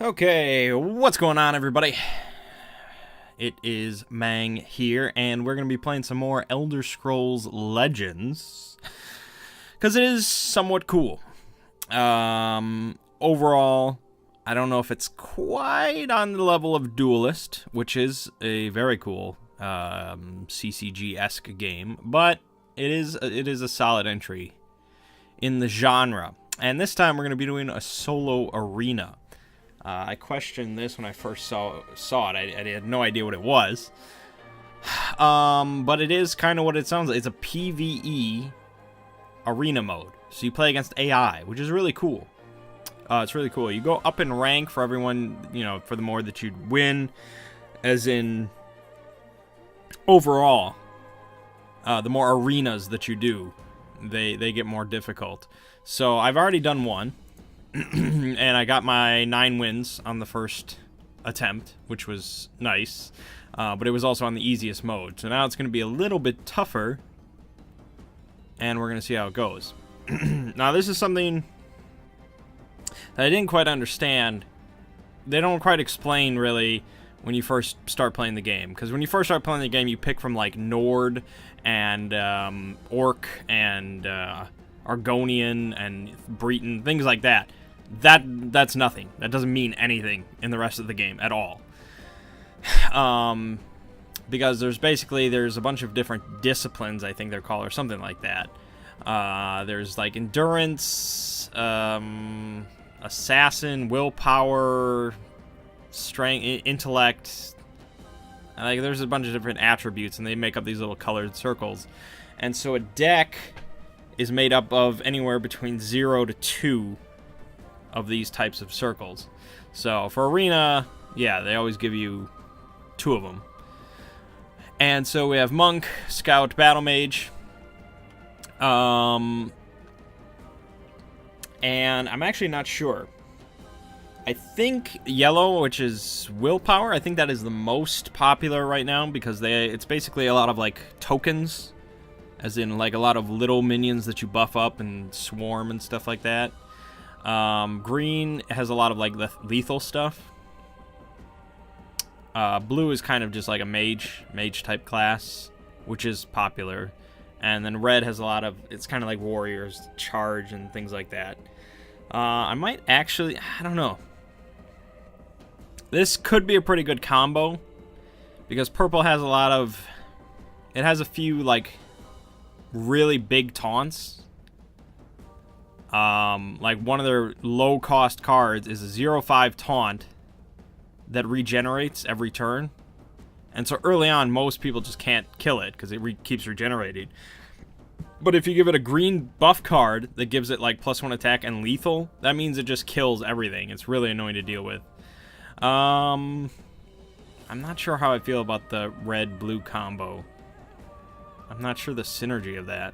Okay, what's going on, everybody? It is Mangg here, and we're going to be playing some more Elder Scrolls Legends, because it is somewhat cool. Overall, I don't know if it's quite on the level of Duelist, which is a very cool CCG-esque game, but it is a solid entry in the genre. And this time we're going to be doing a solo arena. I questioned this when I first saw it. I had no idea what it was. But it is kind of what it sounds like. It's a PvE arena mode. So you play against AI, which is really cool. It's really cool. You go up in rank for everyone, for the more that you win. As in, overall, the more arenas that you do, they get more difficult. So I've already done one. And I got my 9 wins on the first attempt, which was nice. But it was also on the easiest mode. So now it's going to be a little bit tougher. And we're going to see how it goes. Now, this is something that I didn't quite understand. They don't quite explain, really, when you first start playing the game. Because when you first start playing the game, you pick from, like, Nord and Orc and Argonian and Breton, things like that. That's nothing. That doesn't mean anything in the rest of the game at all. Because there's a bunch of different disciplines, I think they're called, or something like that. There's like endurance, assassin, willpower, strength, intellect. Like there's a bunch of different attributes, and they make up these little colored circles. And so a deck is made up of anywhere between 0 to 2 of these types of circles. So for arena, yeah, they always give you 2 of them. And so we have Monk, Scout, Battle Mage. And I'm actually not sure. I think yellow, which is willpower, I think that is the most popular right now because it's basically a lot of like tokens, as in like a lot of little minions that you buff up and swarm and stuff like that. Green has a lot of like lethal stuff. Blue is kind of just like a mage type class, which is popular. And then red has a lot of, it's kind of like warriors, charge and things like that. I might actually, I don't know. This could be a pretty good combo because purple has it has a few like really big taunts. Like one of their low-cost cards is a 0/5 taunt that regenerates every turn. And so early on, most people just can't kill it because it keeps regenerating. But if you give it a green buff card that gives it like +1 attack and lethal, that means it just kills everything. It's really annoying to deal with. I'm not sure how I feel about the red-blue combo. I'm not sure the synergy of that.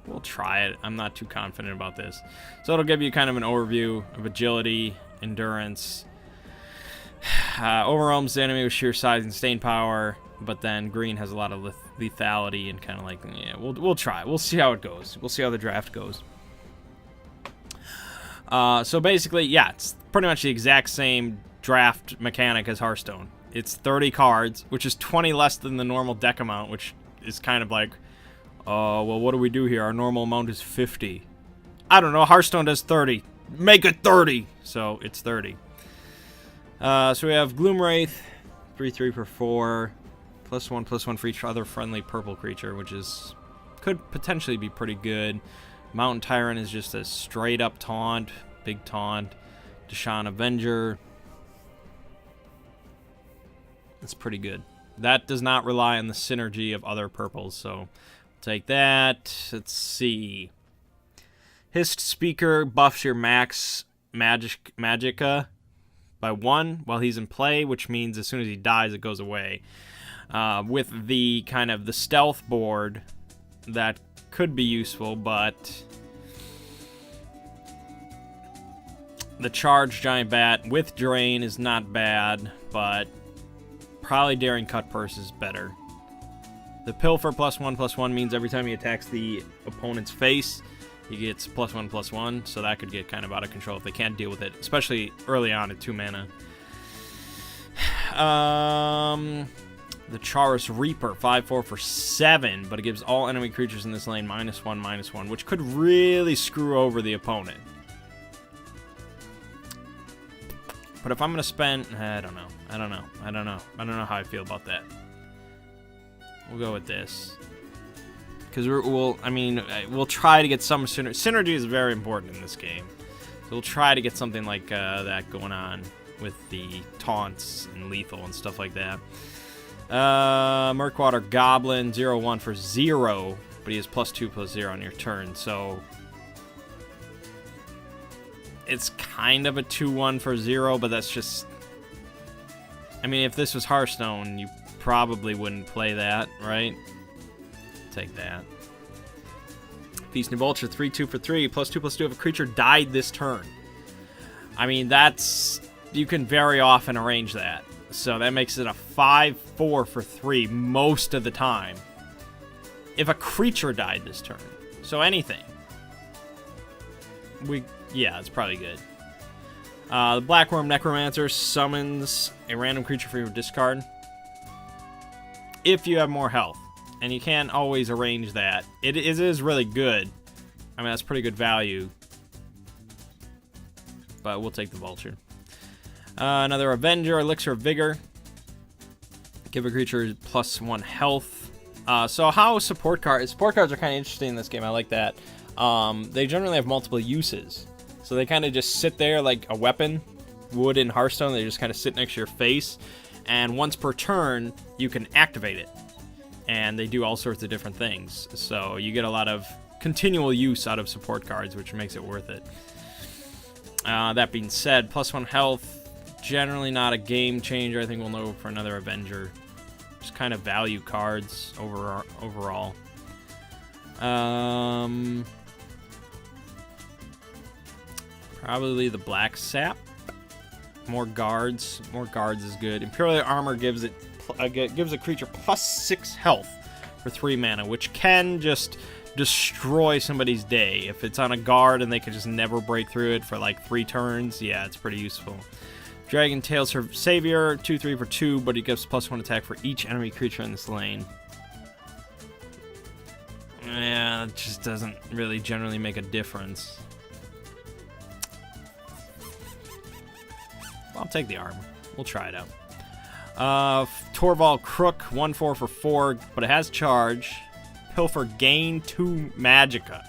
We'll try it. I'm not too confident about this. So it'll give you kind of an overview of agility, endurance. Overwhelms the enemy with sheer size and staying power, but then green has a lot of lethality and kind of like, yeah, we'll try. We'll see how it goes. We'll see how the draft goes. So basically, yeah, it's pretty much the exact same draft mechanic as Hearthstone. It's 30 cards, which is 20 less than the normal deck amount, which is kind of like, well, what do we do here? Our normal amount is 50. I don't know. Hearthstone does 30. Make it 30. So it's 30. So we have Gloomwraith, 3/3 for 4, +1/+1 for each other friendly purple creature, which could potentially be pretty good. Mountain Tyrant is just a straight up taunt, big taunt. Deshaun Avenger. That's pretty good. That does not rely on the synergy of other purples, so take that. Let's see. Hist Speaker buffs your max magicka by 1 while he's in play, which means as soon as he dies, it goes away. With the kind of the stealth board, that could be useful, but the charge giant bat with drain is not bad, but probably Daring Cut Purse is better. The Pilfer +1/+1 means every time he attacks the opponent's face, he gets +1/+1, so that could get kind of out of control if they can't deal with it, especially early on at 2 mana. The Chaurus Reaper, 5/4 for 7, but it gives all enemy creatures in this lane -1/-1, which could really screw over the opponent. But if I'm gonna spend, I don't know how I feel about that. We'll go with this. Because we'll try to get some synergy. Synergy is very important in this game. So we'll try to get something like that going on with the taunts and lethal and stuff like that. Murkwater Goblin, 0/1 for 0, but he has +2/+0 on your turn. So it's kind of a 2/1 for 0, but that's just... I mean, if this was Hearthstone, you probably wouldn't play that, right? Take that. Feast New Vulture, 3/2 for 3, +2/+2 if a creature died this turn. I mean, that's... You can very often arrange that. So that makes it a 5/4 for 3 most of the time. If a creature died this turn. So anything. Yeah, it's probably good. The Blackworm Necromancer summons a random creature for your discard. If you have more health. And you can't always arrange that. It is really good. I mean, that's pretty good value. But we'll take the Vulture. Another Avenger, Elixir of Vigor. Give a creature +1 health. So how support cards are kind of interesting in this game. I like that. They generally have multiple uses. So they kind of just sit there like a weapon would in Hearthstone. They just kind of sit next to your face. And once per turn, you can activate it. And they do all sorts of different things. So you get a lot of continual use out of support cards, which makes it worth it. That being said, +1 health. Generally not a game changer. I think we'll know for another Avenger. Just kind of value cards overall. Probably the Black Sap. More guards. More guards is good. Imperial Armor gives a creature +6 health for 3 mana, which can just destroy somebody's day. If it's on a guard and they can just never break through it for like 3 turns, yeah, it's pretty useful. Dragon Tail Savior, 2/3 for 2, but he gives +1 attack for each enemy creature in this lane. Yeah, it just doesn't really generally make a difference. I'll take the armor. We'll try it out. Torval Crook, 1/4 for 4, but it has charge. Pilfer, gain 2 Magicka.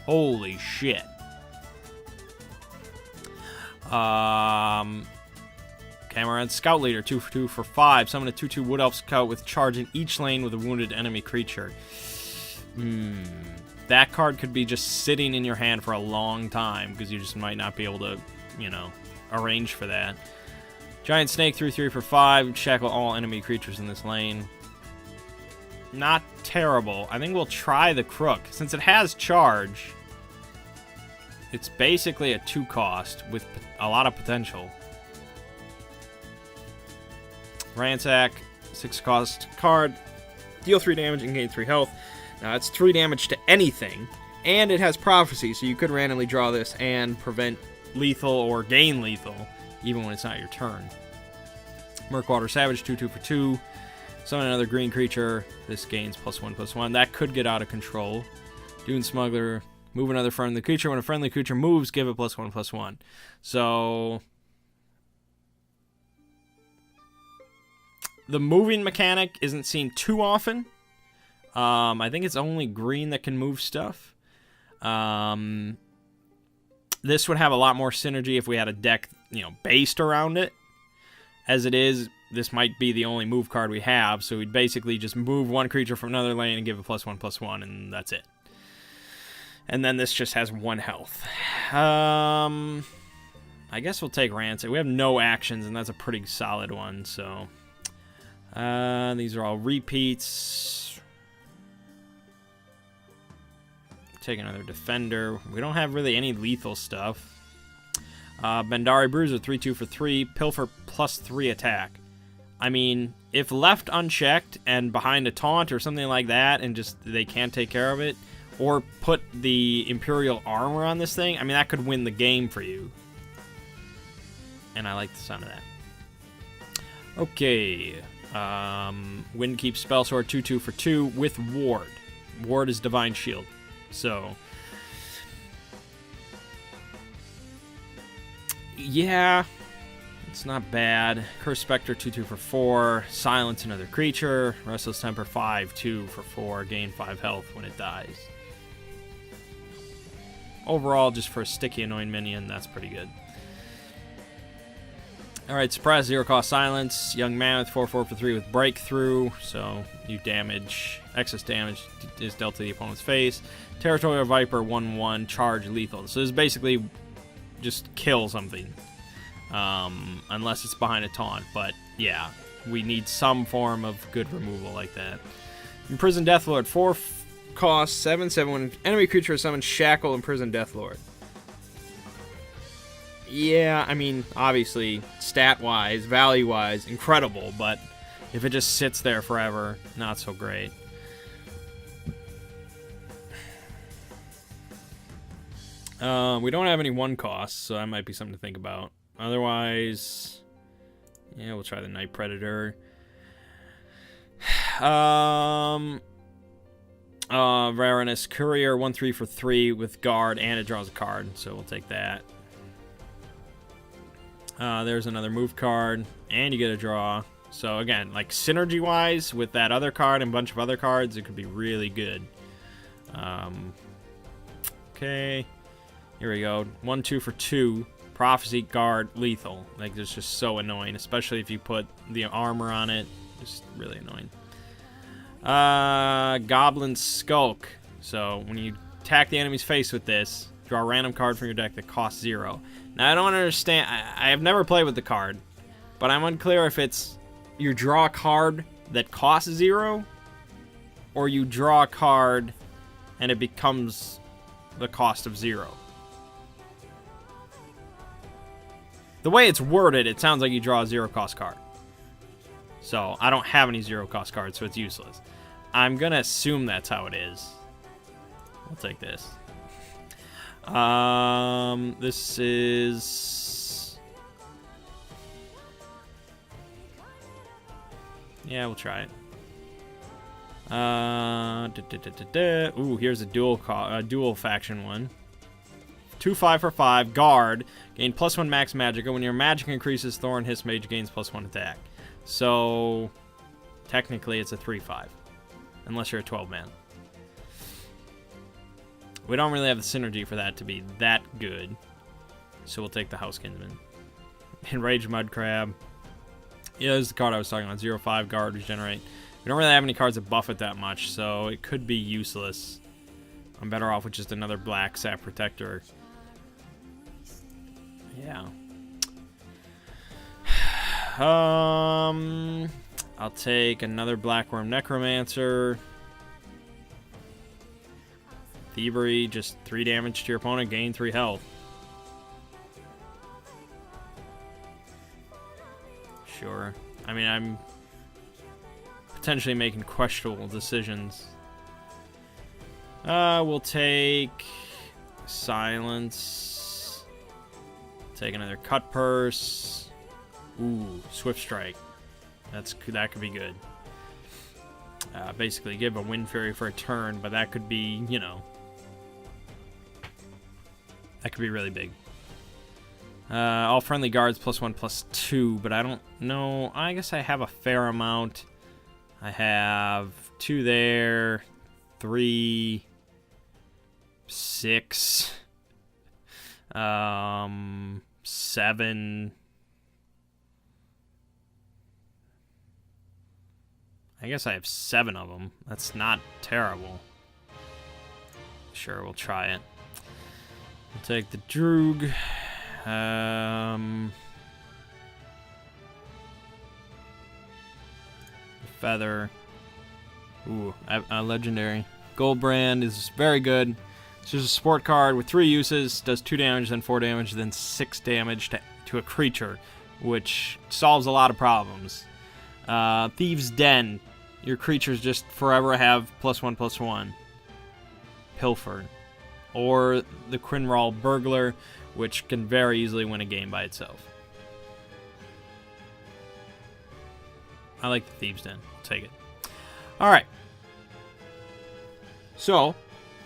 Holy shit. Cameron Scout Leader, 2/2 for 5. Summon a 2/2 Wood Elf Scout with charge in each lane with a wounded enemy creature. That card could be just sitting in your hand for a long time because you just might not be able to, arrange for that. Giant Snake, 3/3 for 5. Shackle all enemy creatures in this lane. Not terrible. I think we'll try the Crook. Since it has charge, it's basically a 2 cost with a lot of potential. Ransack, 6 cost card. Deal 3 damage and gain 3 health. Now it's 3 damage to anything, and it has Prophecy, so you could randomly draw this and prevent lethal or gain lethal, even when it's not your turn. Murkwater Savage, 2/2 for 2. Summon another green creature. This gains +1/+1. That could get out of control. Dune Smuggler, move another friendly creature. When a friendly creature moves, give it +1/+1. So the moving mechanic isn't seen too often. I think it's only green that can move stuff. This would have a lot more synergy if we had a deck, based around it. As it is, this might be the only move card we have, so we'd basically just move one creature from another lane and give it +1/+1, and that's it. And then this just has 1 health. I guess we'll take Rancid. We have no actions, and that's a pretty solid one, so... these are all repeats. Take another Defender. We don't have really any lethal stuff. Bendari Bruiser, 3/2 for 3. Pilfer, +3 attack. I mean, if left unchecked and behind a taunt or something like that, and just they can't take care of it, or put the Imperial armor on this thing, I mean, that could win the game for you. And I like the sound of that. Okay. Windkeep Spellsword 2/2 for 2 with Ward. Ward is Divine Shield. So, yeah, it's not bad. Curse Spectre 2/2 for 4. Silence another creature. Restless Temper 5/2 for 4. Gain 5 health when it dies. Overall, just for a sticky, annoying minion, that's pretty good. Alright, Suppress, 0 cost Silence. Young Mammoth, 4/4 for 3 with Breakthrough. So, you damage, excess damage is dealt to the opponent's face. Territorial Viper, 1/1, charge, lethal. So, this is basically just kill something. Unless it's behind a taunt. But, yeah, we need some form of good removal like that. Imprison Deathlord, 4 cost, 7/7. When enemy creature is summoned, Shackle, Imprison Deathlord. Yeah, I mean, obviously, stat-wise, value-wise, incredible, but if it just sits there forever, not so great. We don't have any 1 costs, so that might be something to think about. Otherwise, yeah, we'll try the Night Predator. Rarenous Courier, 1/3 for 3 with Guard, and it draws a card, so we'll take that. There's another move card, and you get a draw. So again, like synergy-wise, with that other card and a bunch of other cards, it could be really good. Okay, here we go. 1/2 for 2. Prophecy, Guard, Lethal. Like, it's just so annoying, especially if you put the armor on it. Just really annoying. Goblin Skulk. So when you attack the enemy's face with this, draw a random card from your deck that costs 0. Now, I don't understand. I have never played with the card, but I'm unclear if it's you draw a card that costs 0, or you draw a card and it becomes the cost of 0. The way it's worded, it sounds like you draw a 0-cost card. So, I don't have any 0-cost cards, so it's useless. I'm gonna assume that's how it is. I'll take this. This is... yeah, we'll try it. Ooh, here's a dual faction one. 2/5 for 5, Guard, gain +1 max magic, and when your magic increases, Thorn Hiss Mage gains +1 attack. So, technically it's a 3/5, unless you're a 12-man. We don't really have the synergy for that to be that good, so we'll take the House Kinsman. Enraged Mudcrab. Yeah, this is the card I was talking about. 0/5 Guard, Regenerate. We don't really have any cards that buff it that much, so it could be useless. I'm better off with just another black Sap Protector. Yeah. I'll take another Blackworm Necromancer. Thievery, just 3 damage to your opponent, gain 3 health. Sure. I mean, I'm potentially making questionable decisions. We'll take Silence. Take another Cut Purse. Ooh, Swift Strike. That could be good. Basically give a Wind Fury for a turn, but that could be, you know, that could be really big. All friendly guards +1/+2, but I don't know. I guess I have a fair amount. I have 2 there, 3, 6, 7. I guess I have 7 of them. That's not terrible. Sure, we'll try it. We'll take the Droog. Feather. Ooh, a legendary. Goldbrand is very good. It's just a support card with 3 uses. Does 2 damage, then 4 damage, then 6 damage to a creature, which solves a lot of problems. Thieves' Den. Your creatures just forever have +1/+1. Pilfer, or the Quinral Burglar, which can very easily win a game by itself. I like the Thieves' Den. I'll take it. Alright. So,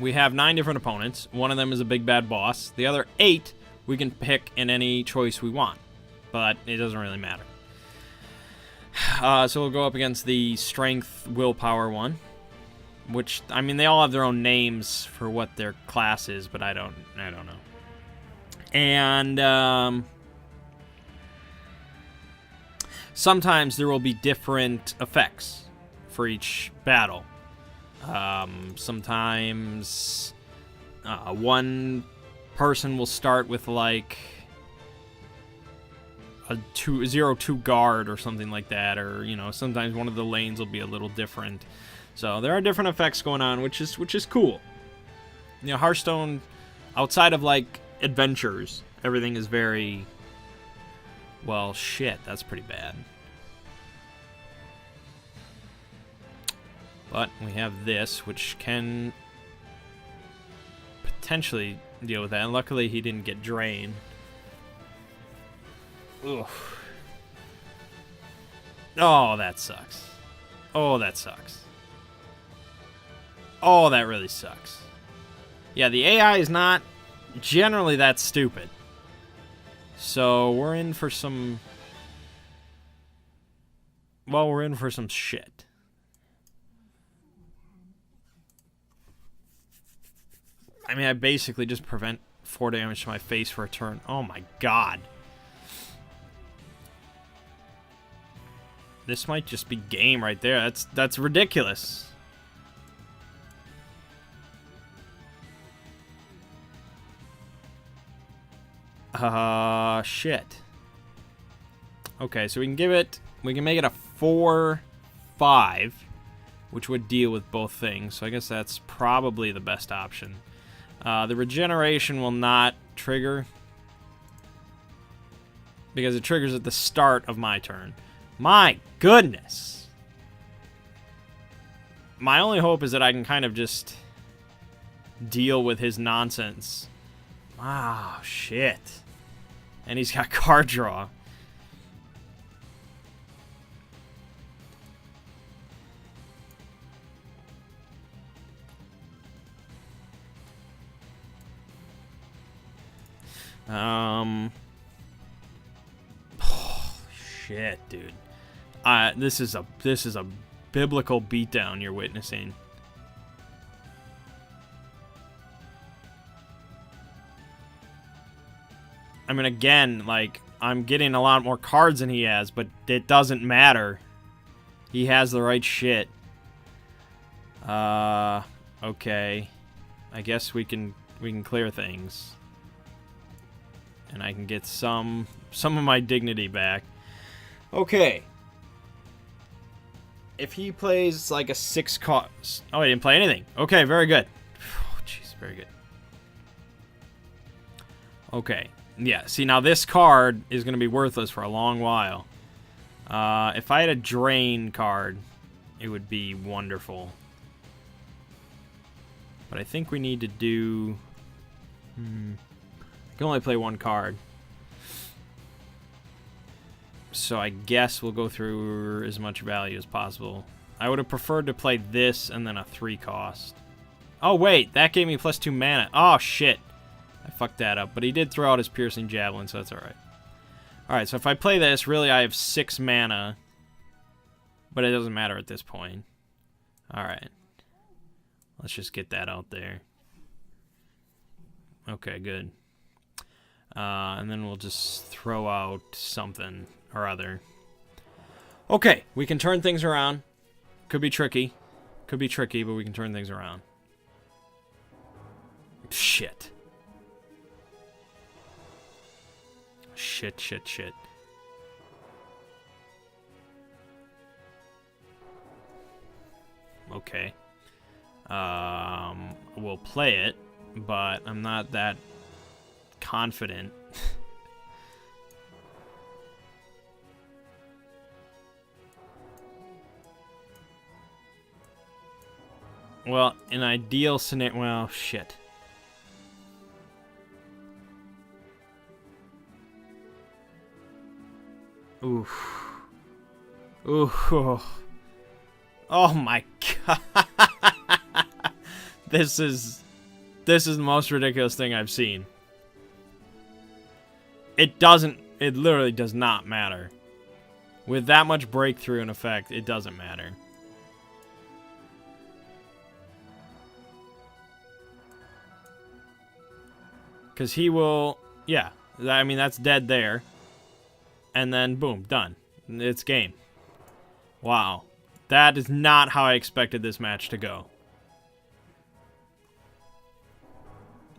we have 9 different opponents. One of them is a big bad boss. The other 8 we can pick in any choice we want. But it doesn't really matter. So we'll go up against the Strength Willpower one. Which, I mean, they all have their own names for what their class is, but I don't know. And, sometimes there will be different effects for each battle. Sometimes one person will start with like a 0-2 guard or something like that, or you know, sometimes one of the lanes will be a little different. So there are different effects going on, which is cool. You know, Hearthstone, outside of like adventures, everything is very, well, shit, that's pretty bad. But we have this, which can potentially deal with that. And luckily, he didn't get drained. Ugh. Oh, that sucks. Oh, that sucks. Oh, that really sucks. Yeah, the AI is not generally that stupid. So, we're in for some... well, we're in for some shit. I mean, I basically just prevent 4 damage to my face for a turn. Oh my god. This might just be game right there. That's ridiculous. Shit. Okay, so we can make it a 4-5, which would deal with both things. So I guess that's probably the best option. The regeneration will not trigger because it triggers at the start of my turn. My goodness. My only hope is that I can kind of just deal with his nonsense. Wow, shit. And he's got card draw. Oh, shit, dude. This is a biblical beatdown you're witnessing. I mean, again, like, I'm getting a lot more cards than he has, but it doesn't matter. He has the right shit. Okay. I guess we can clear things. And I can get some of my dignity back. Okay. If he plays like a 6 cost... oh, he didn't play anything. Okay, very good. Oh, jeez, very good. Okay. Yeah, see, now this card is going to be worthless for a long while. If I had a drain card, it would be wonderful. But I think we need to do... I can only play 1 card. So I guess we'll go through as much value as possible. I would have preferred to play this and then a 3 cost. Oh, wait, that gave me +2 mana. Oh, shit. I fucked that up. But he did throw out his Piercing Javelin, so that's alright. Alright, so if I play this, really I have 6 mana. But it doesn't matter at this point. Alright. Let's just get that out there. Okay, good. And then we'll just throw out something or other. Okay, we can turn things around. Could be tricky. Could be tricky, but we can turn things around. Shit. Shit, shit, shit. Okay. We'll play it, but I'm not that confident. Well, an ideal scenario... Well, shit. Oof. Ooh. Oh my god. This is the most ridiculous thing I've seen. It literally does not matter. With that much breakthrough in effect, it doesn't matter. Because he will... Yeah. I mean, that's dead there. And then, boom, done. It's game. Wow. That is not how I expected this match to go.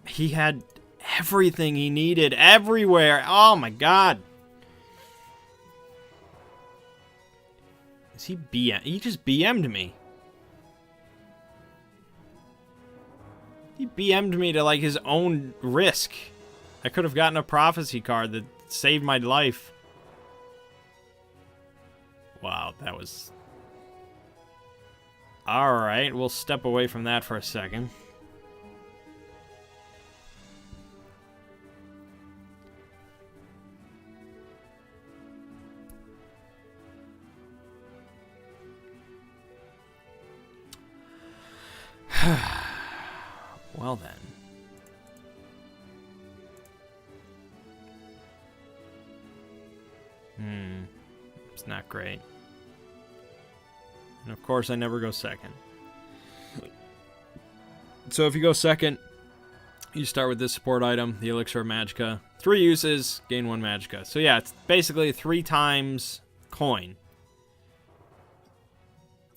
He had everything he needed everywhere. Oh, my God. Is he BM? He just BM'd me. He BM'd me to, like, his own risk. I could have gotten a prophecy card that saved my life. Wow, that was... Alright, we'll step away from that for a second. Well then. It's not great. And of course I never go second. So if you go second, you start with this support item, the Elixir of Magicka. 3 uses, gain 1 Magicka. So yeah, it's basically 3 times coin.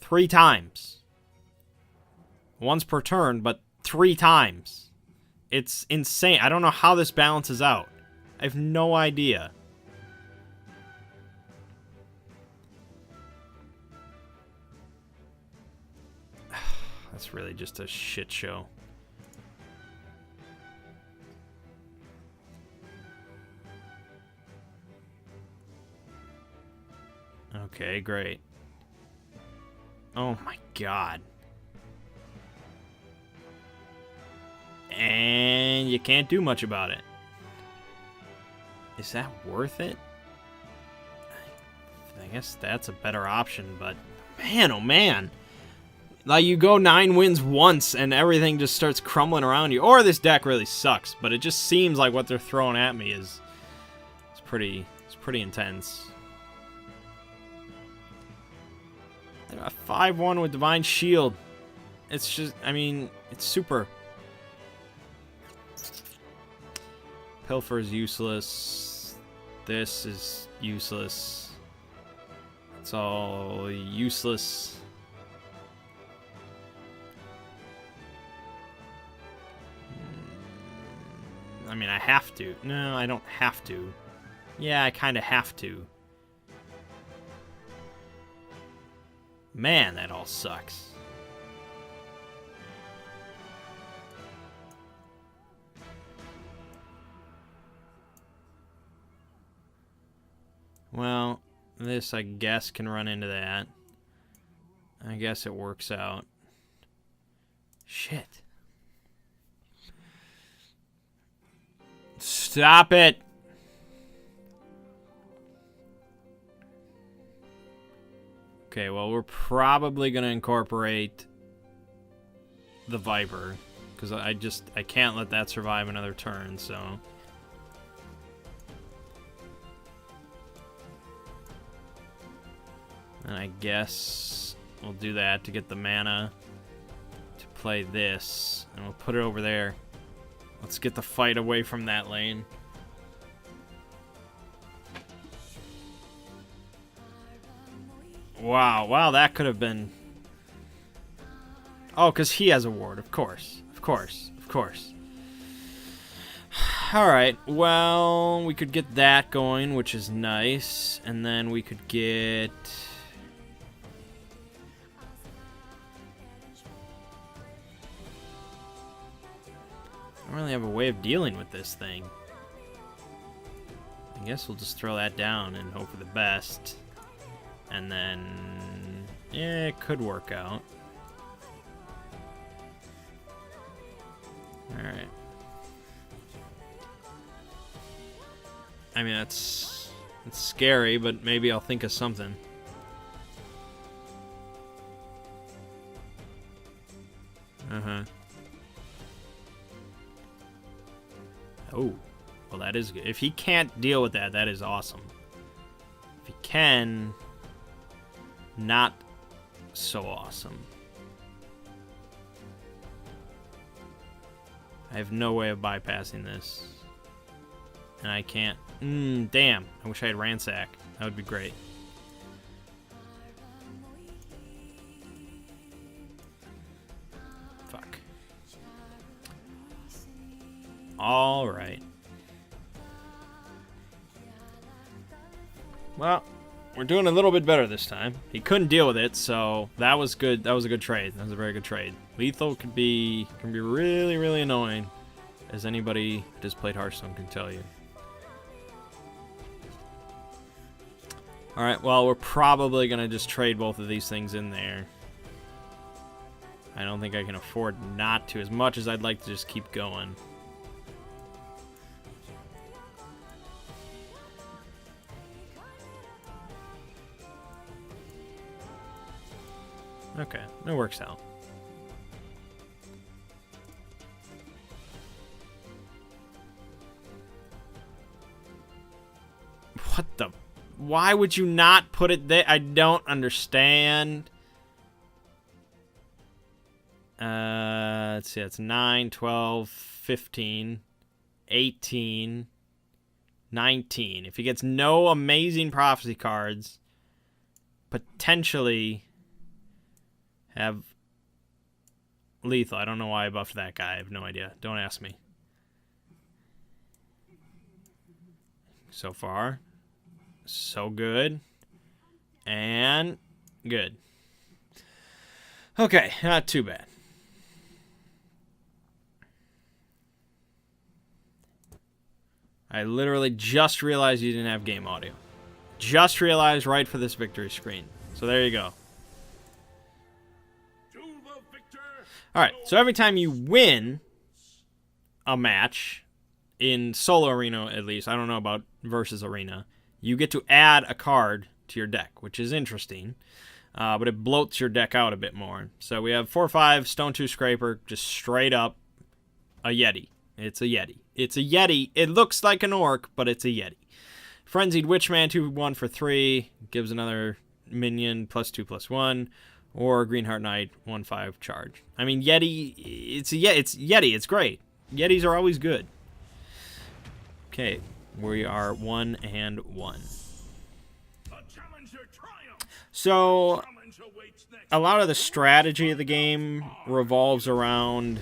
3 times. Once per turn, but 3 times. It's insane. I don't know how this balances out. I have no idea. That's really just a shit show. Okay, great. Oh my god. And you can't do much about it. Is that worth it? I guess that's a better option, but man, oh man. Like, you go 9 wins once and everything just starts crumbling around you. Or this deck really sucks, but it just seems like what they're throwing at me is pretty intense. A 5-1 with Divine Shield. It's just, I mean, it's super. Pilfer is useless. This is useless. It's all useless. I mean, I have to. No, I don't have to. Yeah, I kind of have to. Man, that all sucks. Well, this, I guess, can run into that. I guess it works out. Shit. Stop it! Okay, well, we're probably going to incorporate the Viper, because I can't let that survive another turn, so... And I guess we'll do that to get the mana to play this, and we'll put it over there. Let's get the fight away from that lane. Wow, that could have been... Oh, because he has a ward, of course. Alright, well, we could get that going, which is nice. And then we could get... I don't really have a way of dealing with this thing. I guess we'll just throw that down and hope for the best. And then... yeah, it could work out. Alright. I mean, it's scary, but maybe I'll think of something. Uh-huh. Oh. Well, that is good. If he can't deal with that, that is awesome. If he can, not so awesome. I have no way of bypassing this. And I can't. Damn. I wish I had Ransack. That would be great. Fuck. Alright. Well, we're doing a little bit better this time. He couldn't deal with it, so that was good. That was a good trade. That was a very good trade. Lethal can be really, really annoying, as anybody who just played Hearthstone can tell you. Alright, well, we're probably going to just trade both of these things in there. I don't think I can afford not to, as much as I'd like to just keep going. Okay, it works out. What the... Why would you not put it there? I don't understand. Let's see, that's 9, 12, 15, 18, 19. If he gets no amazing prophecy cards, potentially have lethal. I don't know why I buffed that guy. I have no idea. Don't ask me. So far, so good. And good. Okay, not too bad. I literally just realized you didn't have game audio. Just realized right for this victory screen. So there you go. Alright, so every time you win a match, in solo arena at least, I don't know about versus arena, you get to add a card to your deck, which is interesting, but it bloats your deck out a bit more. So we have 4/5 Stone 2 Scraper, just straight up a Yeti. It's a Yeti. It's a Yeti. It looks like an orc, but it's a Yeti. Frenzied Witchman 2/1 for 3, gives another minion +2/+1. Or Greenheart Knight 1/5 charge. I mean, Yeti, it's Yeti. It's great. Yetis are always good. Okay, we are 1-1. So, a lot of the strategy of the game revolves around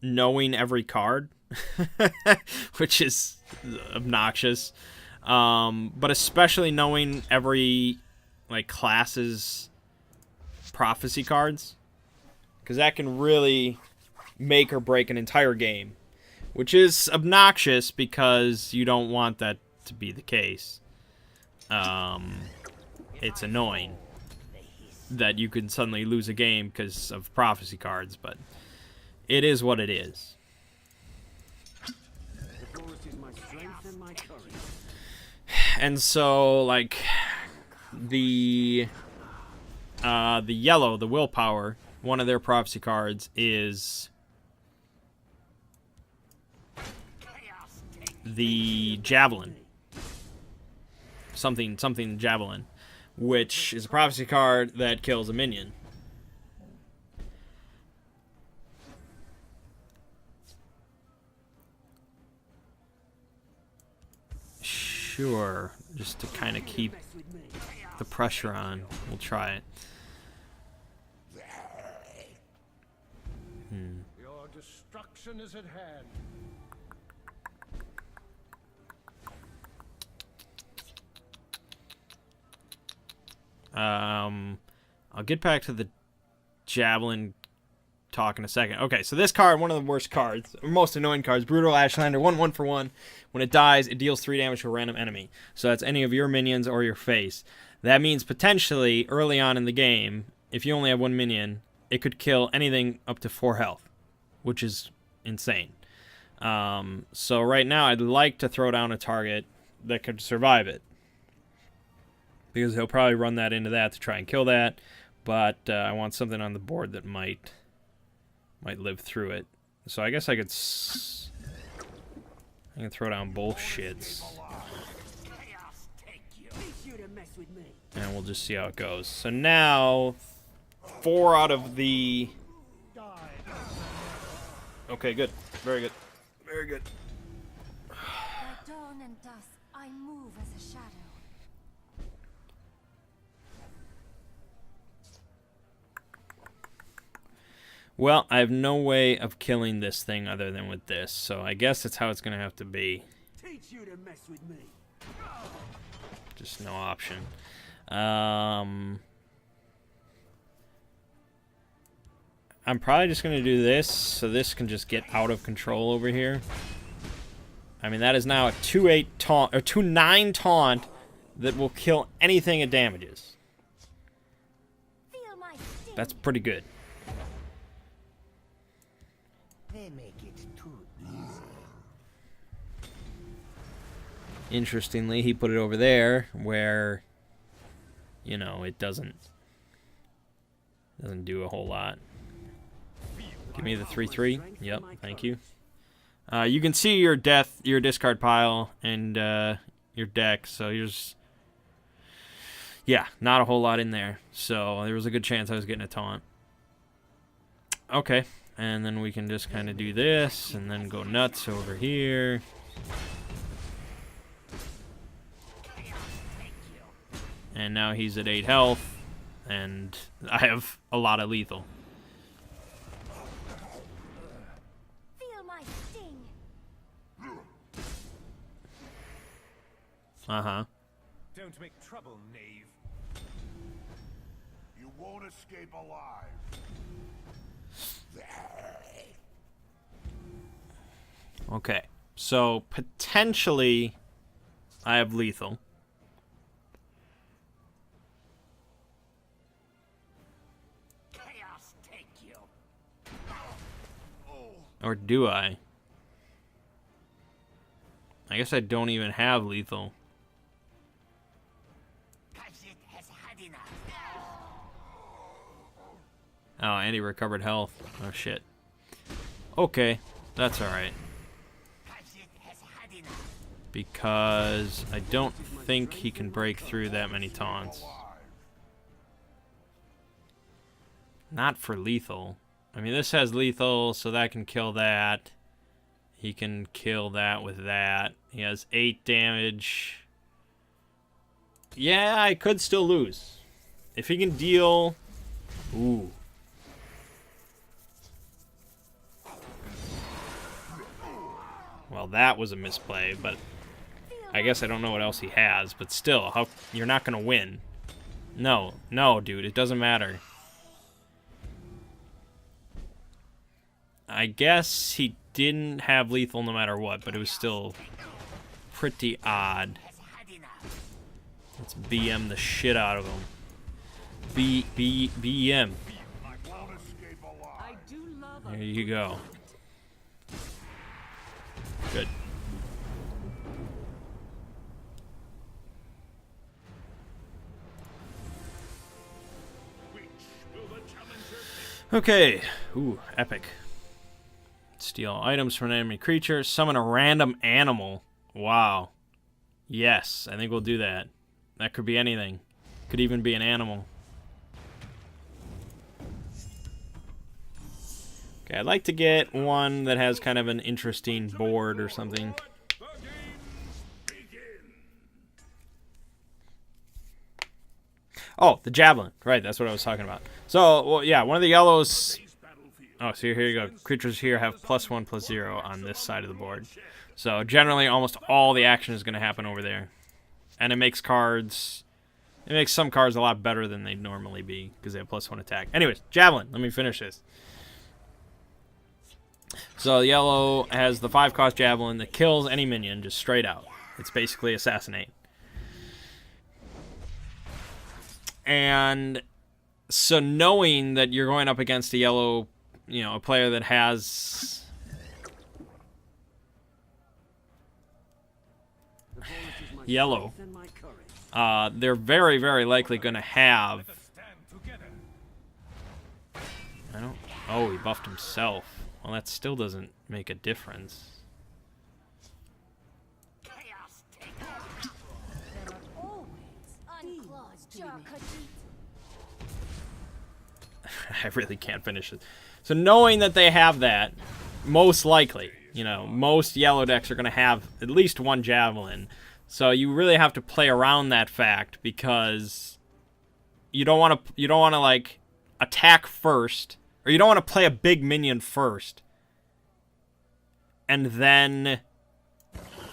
knowing every card, which is obnoxious. But especially knowing every classes prophecy cards, because that can really make or break an entire game, which is obnoxious because you don't want that to be the case. It's annoying that you could suddenly lose a game because of prophecy cards, but it is what it is. And so, like, the yellow, the willpower, one of their prophecy cards is the javelin, something javelin, which is a prophecy card that kills a minion. Sure, just to kind of keep the pressure on. We'll try it. Your destruction is at hand. I'll get back to the javelin talk in a second. Okay, so this card, one of the worst cards, or most annoying cards, Brutal Ashlander, 1/1 for 1. When it dies, it deals 3 damage to a random enemy. So that's any of your minions or your face. That means potentially, early on in the game, if you only have 1 minion, it could kill anything up to 4 health, which is insane. So right now, I'd like to throw down a target that could survive it, because he'll probably run that into that to try and kill that. But I want something on the board that might live through it. So I guess I could I can throw down both shits. And we'll just see how it goes. So now, 4 out of the... Okay, good. Very good. Very good. By dawn and dusk, I move as a shadow. Well, I have no way of killing this thing other than with this, so I guess that's how it's going to have to be. Teach you to mess with me. Just no option. I'm probably just going to do this, so this can just get out of control over here. I mean, that is now a 2-8 taunt, or 2-9 taunt that will kill anything it damages. Feel my sting. That's pretty good. They make it too easy. Interestingly, he put it over there where, you know, it doesn't do a whole lot. Give me the 3/3. Yep, thank you. You can see your discard pile and your deck, so here's, yeah, not a whole lot in there. So there was a good chance I was getting a taunt. Okay, and then we can just kind of do this and then go nuts over here. And now he's at 8 health, and I have a lot of lethal. Feel my sting. Uh-huh. Don't make trouble, knave. You won't escape alive. Okay, so potentially I have lethal. Chaos take you. Or do I? I guess I don't even have lethal. 'Cause it has had enough. Oh, and he recovered health. Oh, shit. Okay, that's alright. 'Cause it has had enough. Because I don't think he can break through that many taunts. Not for lethal. I mean, this has lethal, so that can kill that. He can kill that with that. He has 8 damage. Yeah, I could still lose. If he can deal... Ooh. Well, that was a misplay, but I guess I don't know what else he has. But still, how you're not going to win. No, dude, it doesn't matter. I guess he didn't have lethal no matter what, but it was still pretty odd. Let's BM the shit out of him. BM. I do love There you go. Good. Okay. Ooh, epic. Steal items from an enemy creature. Summon a random animal. Wow. Yes, I think we'll do that. That could be anything. Could even be an animal. Okay, I'd like to get one that has kind of an interesting board or something. Oh, the javelin. Right, that's what I was talking about. So, well, yeah, one of the yellows... Oh, so here you go. Creatures here have +1/+0 on this side of the board. So generally, almost all the action is going to happen over there. And it makes cards... It makes some cards a lot better than they'd normally be, because they have +1 attack. Anyways, javelin. Let me finish this. So yellow has the 5-cost javelin that kills any minion, just straight out. It's basically assassinate. And So knowing that you're going up against a yellow, you know, a player that has yellow, they're very, very likely going to have. I don't. Oh, he buffed himself. Well, that still doesn't make a difference. I really can't finish it. So knowing that they have that, most likely, you know, most yellow decks are going to have at least one javelin. So you really have to play around that fact, because you don't want to like attack first, or you don't want to play a big minion first and then,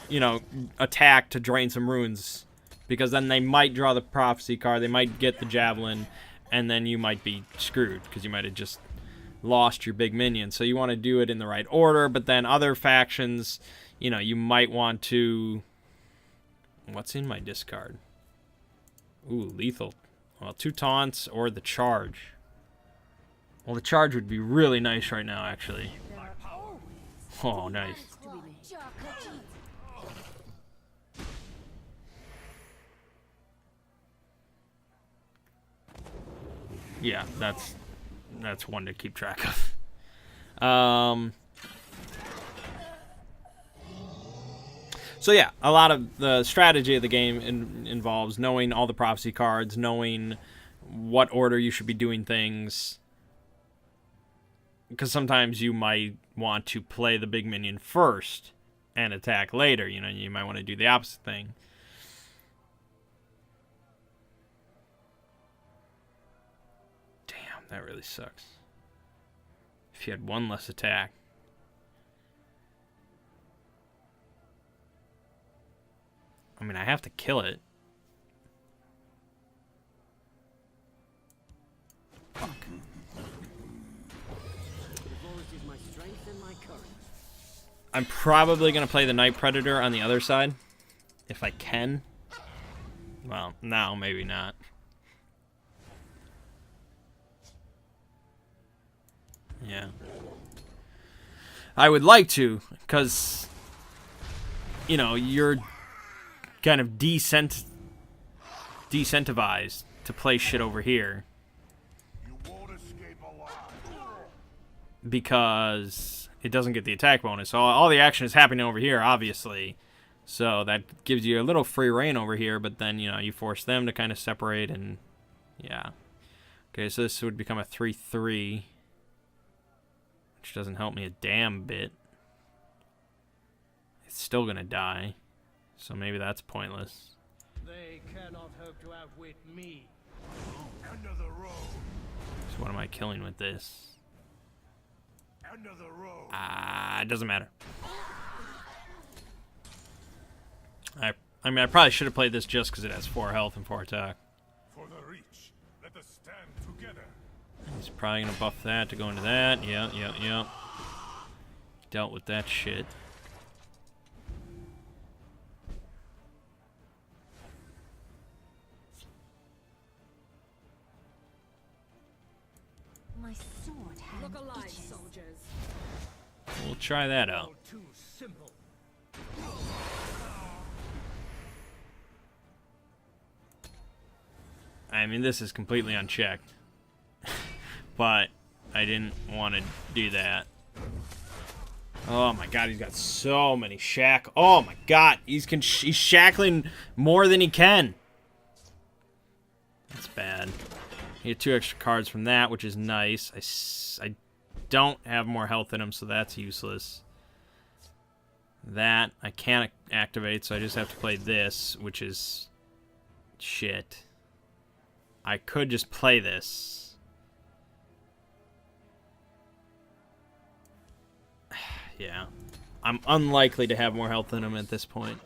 you know, attack to drain some runes, because then they might draw the prophecy card, they might get the javelin, and then you might be screwed because you might have just lost your big minion. So you want to do it in the right order, but then other factions, you know, you might want to... What's in my discard? Ooh, lethal. Well, 2 taunts or the charge. Well, the charge would be really nice right now, actually. Oh, nice. Yeah, that's one to keep track of. So yeah, a lot of the strategy of the game involves knowing all the prophecy cards, knowing what order you should be doing things. Because sometimes you might want to play the big minion first and attack later. You know, you might want to do the opposite thing. Damn, that really sucks. If you had one less attack. I mean, I have to kill it. Fuck. I'm probably going to play the Night Predator on the other side. If I can. Well, now, maybe not. Yeah. I would like to, because, you know, you're kind of decentivized to play shit over here. You won't escape alive. Because it doesn't get the attack bonus. So all the action is happening over here, obviously. So that gives you a little free reign over here, but then, you know, you force them to kind of separate, and yeah. Okay, so this would become a 3-3, which doesn't help me a damn bit. It's still gonna die, so maybe that's pointless. They cannot hope to outwit me. End of the road. So what am I killing with this? End of the road. It doesn't matter. I mean, I probably should have played this just because it has 4 health and 4 attack. For the reach, let us stand together. He's probably going to buff that to go into that. Yeah. Dealt with that shit. My sword hand Look alive, itches. soldiers. We'll try that out. All too simple. I mean, this is completely unchecked. But I didn't want to do that. Oh my god, he's got so many shack. Oh my god, he's shackling more than he can. That's bad. He had 2 extra cards from that, which is nice. I don't have more health in him, so that's useless. That I can't activate, so I just have to play this, which is shit. I could just play this. Yeah. I'm unlikely to have more health than him at this point.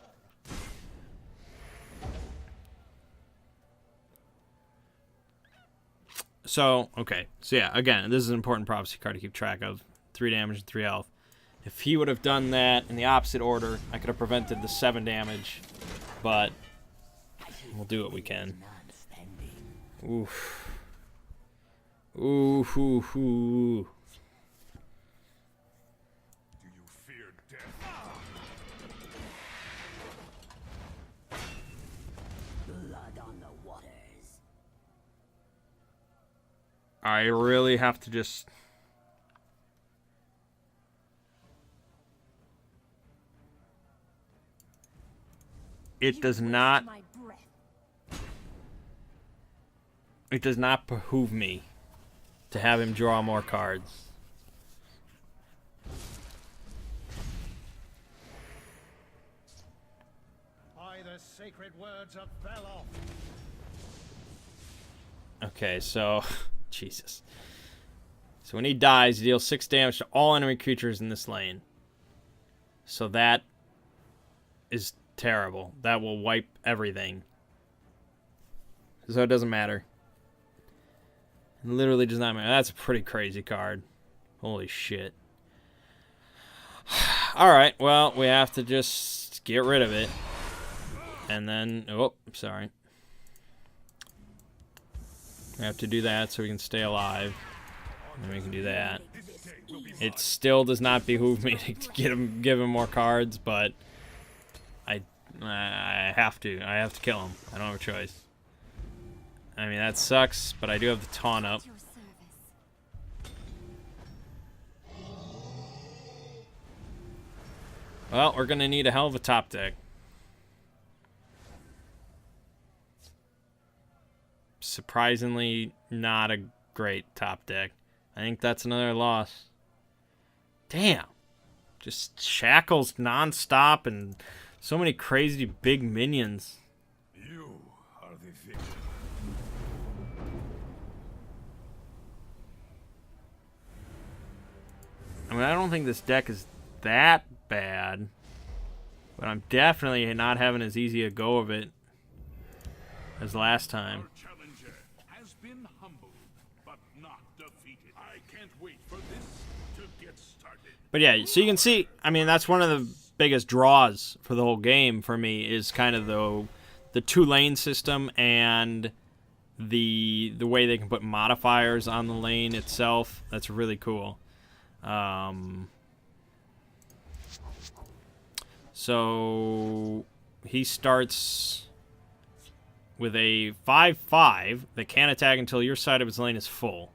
So, okay. So yeah, again, this is an important prophecy card to keep track of. 3 damage and 3 health. If he would have done that in the opposite order, I could have prevented the 7 damage. But we'll do what we can. Oof. Ooh, hoo, hoo. Do you fear death? Blood on the waters. I really have to just... It does not... My breath. It does not behoove me to have him draw more cards. By the sacred words of Veloth. Okay, so... Jesus. So when he dies, he deals 6 damage to all enemy creatures in this lane. So that is terrible. That will wipe everything. So it doesn't matter. It literally does not matter. That's a pretty crazy card. Holy shit. Alright, well, we have to just get rid of it. And then... Oh, sorry. We have to do that so we can stay alive. And we can do that. It still does not behoove me to give him more cards, but... I have to. I have to kill him. I don't have a choice. I mean, that sucks, but I do have the taunt up. At your service. Well, we're gonna need a hell of a top deck. Surprisingly, not a great top deck. I think that's another loss. Damn. Just shackles nonstop and so many crazy big minions. You are the victim. I mean, I don't think this deck is that bad, but I'm definitely not having as easy a go of it as last time. Our challenger has been humbled, but not defeated. I can't wait for this to get started. But yeah, so you can see, I mean, that's one of the biggest draws for the whole game for me is kind of the 2-lane system and the way they can put modifiers on the lane itself. That's really cool. So he starts with a 5/5 that can't attack until your side of his lane is full.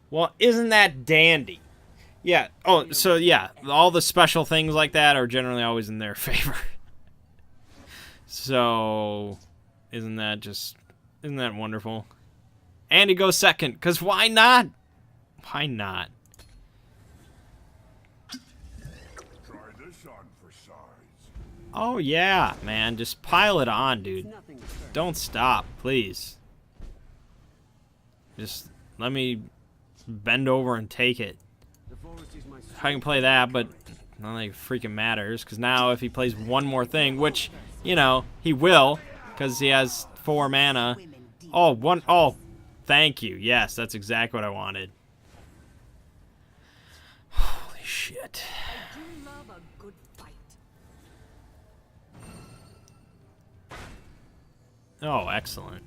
Well, isn't that dandy? Yeah. Oh, so yeah, all the special things like that are generally always in their favor. So, isn't that wonderful? And he goes second, because why not? Why not? Try this on for size. Oh yeah, man, just pile it on, dude. Don't stop, please. Just let me bend over and take it. I can play that, but not like it freaking matters, because now if he plays one more thing, which, you know, he will, because he has 4 mana. Oh, thank you. Yes, that's exactly what I wanted. Holy shit. I do love a good fight. Oh, excellent.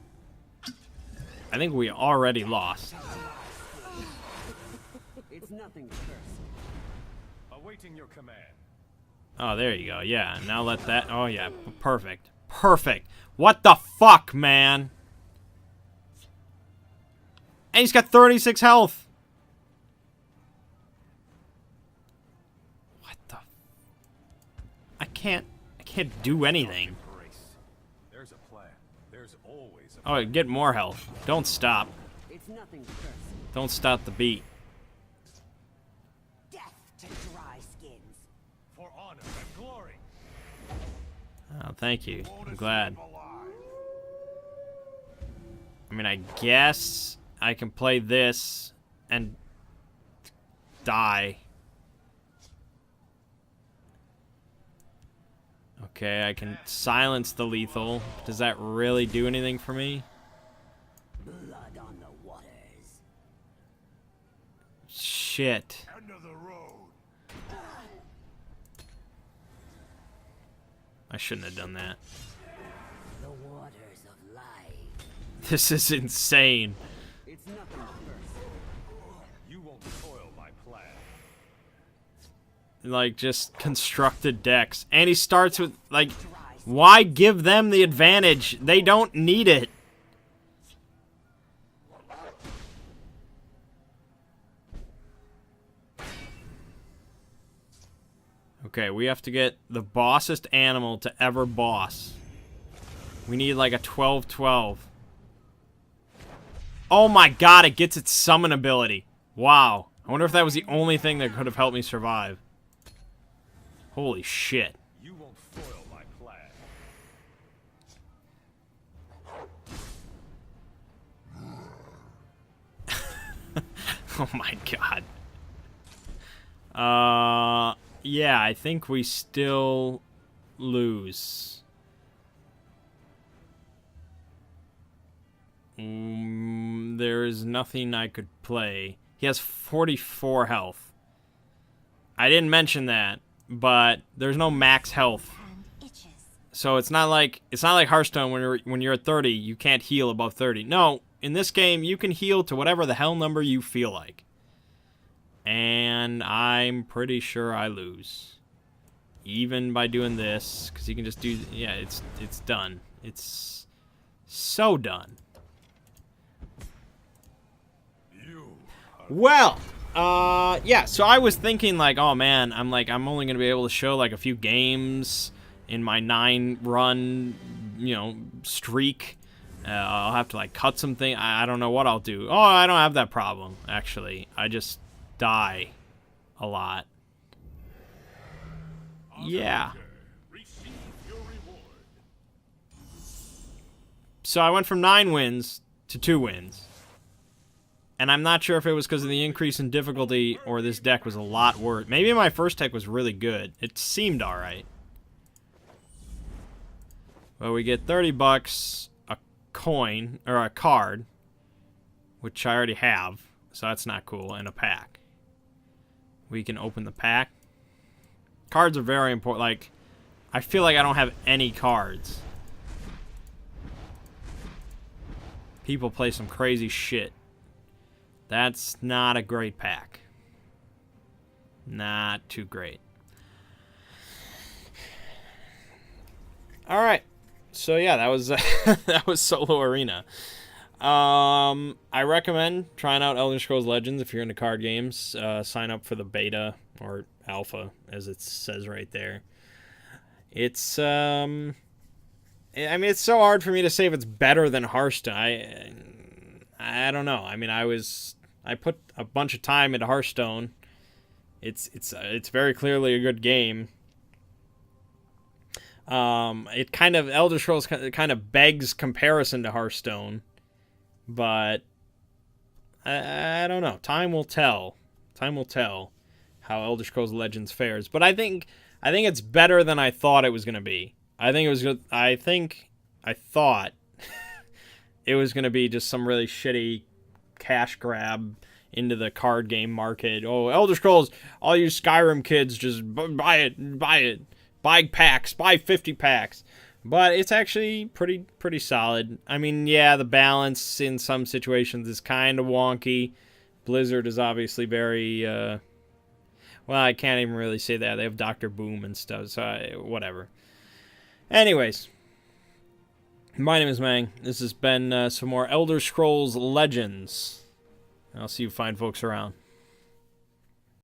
I think we already lost. It's nothing to curse. Awaiting your command. Oh, there you go. Yeah, now let that... Oh, yeah. Perfect. Perfect. What the fuck, man? And he's got 36 health. What the... I can't do anything. There's a plan. There's always a Oh, get more health. Don't stop. It's nothing to curse. Don't stop the beat. Death to dry skins. for honor and glory. Oh, thank you. Won't I'm glad. escape alive. I mean, I guess I can play this and die. Okay, I can silence the lethal. Does that really do anything for me? Blood on the waters. Shit. End of the road. I shouldn't have done that. The waters of life. This is insane. It's nothing to curse. like, just constructed decks. And he starts with, like, why give them the advantage? They don't need it. Okay, we have to get the bossest animal to ever boss. We need like a 12-12. Oh my god, it gets its summon ability. Wow. I wonder if that was the only thing that could have helped me survive. Holy shit. You won't foil my plan. Oh my god. Yeah, I think we still lose. There is nothing I could play. He has 44 health. I didn't mention that, but there's no max health. Hand itches. So it's not like Hearthstone when you're at 30, you can't heal above 30. No, in this game you can heal to whatever the hell number you feel like. And I'm pretty sure I lose. Even by doing this, because you can just do, yeah, it's done. It's so done. Well, yeah, so I was thinking like, oh man, I'm only going to be able to show like a few games in my 9-run, streak. I'll have to like cut something. I don't know what I'll do. Oh, I don't have that problem, actually. I just die a lot. Yeah. Receive your reward. So I went from 9 wins to 2 wins. And I'm not sure if it was because of the increase in difficulty or this deck was a lot worse. Maybe my first deck was really good. It seemed alright. Well, we get 30 bucks, a coin, or a card, which I already have, so that's not cool, and a pack. We can open the pack. Cards are very important. Like, I feel like I don't have any cards. People play some crazy shit. That's not a great pack. Not too great. All right. So yeah, that was that was Solo Arena. I recommend trying out Elder Scrolls Legends if you're into card games. Sign up for the beta or alpha, as it says right there. It's I mean, it's so hard for me to say if it's better than Hearthstone. I don't know. I mean, I put a bunch of time into Hearthstone. It's very clearly a good game. It kind of, Elder Scrolls kind of begs comparison to Hearthstone, but I don't know. Time will tell. Time will tell how Elder Scrolls Legends fares. But I think it's better than I thought it was gonna be. I think it was good. I thought it was gonna be just some really shitty cash grab into the card game market. Oh, Elder Scrolls, all you Skyrim kids, just buy it. Buy packs, buy 50 packs. But it's actually pretty solid. I mean, yeah, the balance in some situations is kind of wonky. Blizzard is obviously very, well, I can't even really say that. They have Dr. Boom and stuff, so whatever. Anyways, my name is Mangg. This has been some more Elder Scrolls Legends. I'll see you fine folks around.